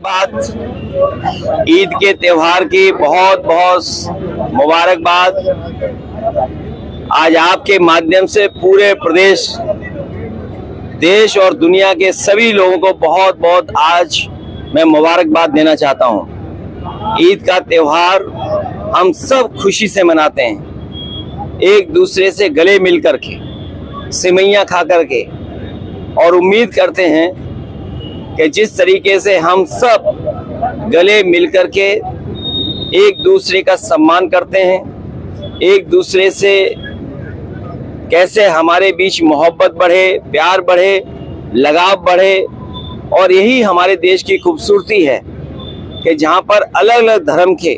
बात ईद के त्योहार की बहुत बहुत मुबारकबाद। आज आपके माध्यम से पूरे प्रदेश, देश और दुनिया के सभी लोगों को बहुत बहुत आज मैं मुबारकबाद देना चाहता हूं। ईद का त्योहार हम सब खुशी से मनाते हैं, एक दूसरे से गले मिल करके, सिवैयां खा करके, और उम्मीद करते हैं कि जिस तरीके से हम सब गले मिलकर के एक दूसरे का सम्मान करते हैं, एक दूसरे से कैसे हमारे बीच मोहब्बत बढ़े, प्यार बढ़े, लगाव बढ़े, और यही हमारे देश की खूबसूरती है कि जहाँ पर अलग अलग धर्म के,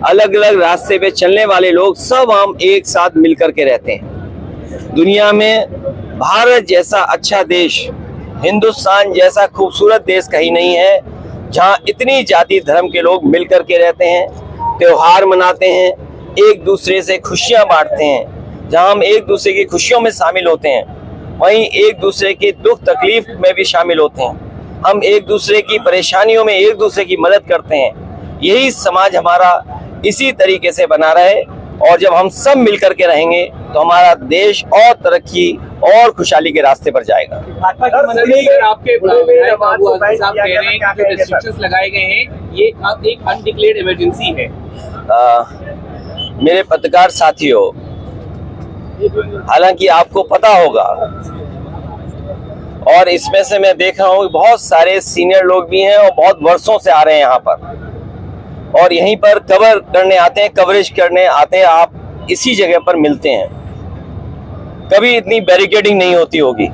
अलग अलग रास्ते पे चलने वाले लोग सब हम एक साथ मिलकर के रहते हैं। दुनिया में भारत जैसा अच्छा देश, हिंदुस्तान जैसा खूबसूरत देश कहीं नहीं है जहां इतनी जाति धर्म के लोग मिलकर के रहते हैं, त्योहार मनाते हैं, एक दूसरे से खुशियां बांटते हैं। जहां हम एक दूसरे की खुशियों में शामिल होते हैं, वहीं एक दूसरे की दुख तकलीफ में भी शामिल होते हैं। हम एक दूसरे की परेशानियों में एक दूसरे की मदद करते हैं। यही समाज हमारा इसी तरीके से बना रहे, और जब हम सब मिलकर के रहेंगे तो हमारा देश और तरक्की और खुशहाली के रास्ते पर जाएगा। आपके साहब कह रहे हैं कि जो रेस्ट्रिक्शंस लगाए गए हैं ये अब एक अनडिक्लेयर्ड इमरजेंसी है। मेरे पत्रकार साथियों, हालांकि आपको पता होगा, और इसमें से मैं देख रहा हूँ बहुत सारे सीनियर लोग भी हैं और बहुत वर्षों से आ रहे हैं यहाँ पर, और यहीं पर कवर करने आते हैं, कवरेज करने आते हैं। आप इसी जगह पर मिलते हैं। कभी इतनी बैरिकेडिंग नहीं होती होगी।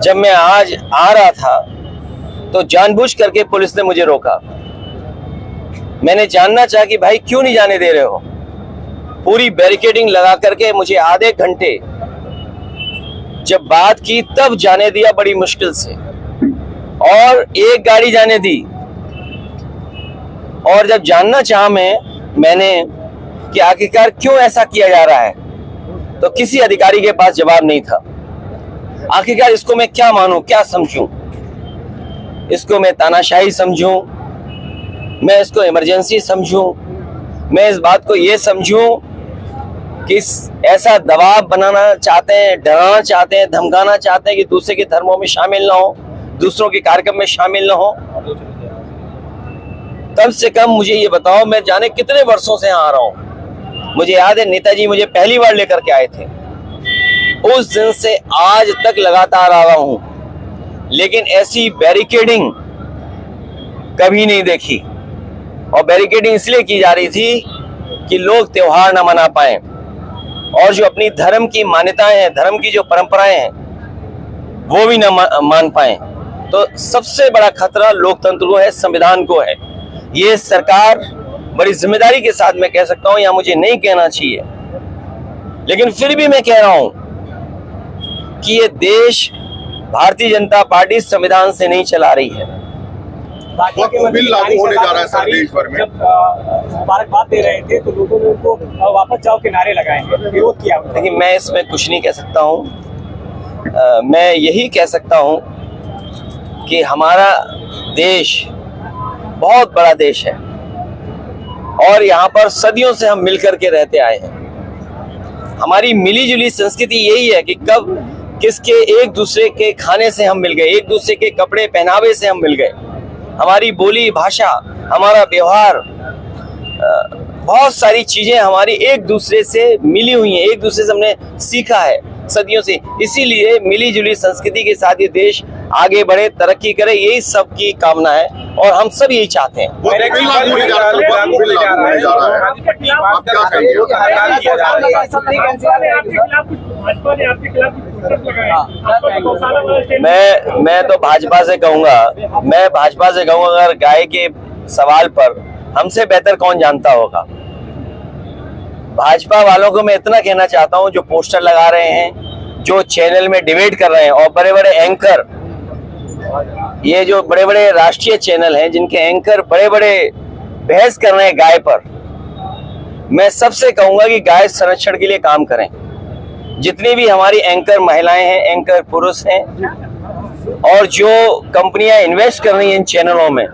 जब मैं आज आ रहा था तो जानबूझ करके पुलिस ने मुझे रोका। मैंने जानना चाहा कि भाई क्यों नहीं जाने दे रहे हो। पूरी बैरिकेडिंग लगा करके मुझे आधे घंटे जब बात की तब जाने दिया, बड़ी मुश्किल से, और एक गाड़ी जाने दी। और जब जानना चाहा मैंने कि आखिरकार क्यों ऐसा किया जा रहा है, तो किसी अधिकारी के पास जवाब नहीं था। आखिरकार इसको मैं क्या मानूं, क्या समझूं? इसको मैं तानाशाही समझूं, मैं इसको इमरजेंसी समझूं, मैं इस बात को ये समझूं कि ऐसा दबाव बनाना चाहते हैं, डराना चाहते हैं, धमकाना चाहते हैं कि दूसरे के धर्मों में शामिल ना हो, दूसरों के कार्यक्रम में शामिल ना हो। कम से कम मुझे ये बताओ, मैं जाने कितने वर्षों से यहाँ आ रहा हूँ। मुझे याद है नेताजी मुझे पहली बार लेकर के आए थे, उस दिन से आज तक लगातार आ रहा हूँ, लेकिन ऐसी बैरिकेडिंग कभी नहीं देखी। और बैरिकेडिंग इसलिए की जा रही थी कि लोग त्योहार ना मना पाए, और जो अपनी धर्म की मान्यताएं हैं, धर्म की जो परंपराएं हैं, वो भी ना मान पाए। तो सबसे बड़ा खतरा लोकतंत्र को है, संविधान को है। ये सरकार बड़ी जिम्मेदारी के साथ, मैं कह सकता हूं, या मुझे नहीं कहना चाहिए, लेकिन फिर भी मैं कह रहा हूं कि ये देश भारतीय जनता पार्टी संविधान से नहीं चला रही है। बिल लागू होने जा रहा है सर देश भर में। जब मुबारकबाद दे रहे थे तो लोगों ने उनको वापस जाओ के नारे लगाए, विरोध किया। देखिए, मैं इसमें कुछ नहीं कह सकता हूं। मैं यही कह सकता हूं कि हमारा देश बहुत बड़ा देश है, और यहाँ पर सदियों से हम मिलकर के रहते आए हैं। हमारी मिली जुली संस्कृति यही है कि कब किसके एक दूसरे के खाने से हम मिल गए, एक दूसरे के कपड़े पहनावे से हम मिल गए। हमारी बोली भाषा, हमारा व्यवहार, बहुत सारी चीजें हमारी एक दूसरे से मिली हुई हैं, एक दूसरे से हमने सीखा है सदियों से। इसीलिए मिली जुली संस्कृति के साथ ये देश आगे बढ़े, तरक्की करे, यही सबकी कामना है, और हम सब यही चाहते हैं। मैं तो भाजपा से कहूंगा, अगर गाय के सवाल पर हमसे बेहतर कौन जानता होगा। भाजपा वालों को मैं इतना कहना चाहता हूं, जो पोस्टर लगा रहे हैं, जो चैनल में डिबेट कर रहे हैं, और बड़े बड़े एंकर, ये जो बड़े बड़े राष्ट्रीय चैनल हैं जिनके एंकर बड़े बड़े बहस कर रहे हैं गाय पर, मैं सबसे कहूंगा कि गाय संरक्षण के लिए काम करें। जितनी भी हमारी एंकर महिलाएं हैं, एंकर पुरुष हैं, और जो कंपनियां इन्वेस्ट कर रही हैं इन चैनलों में,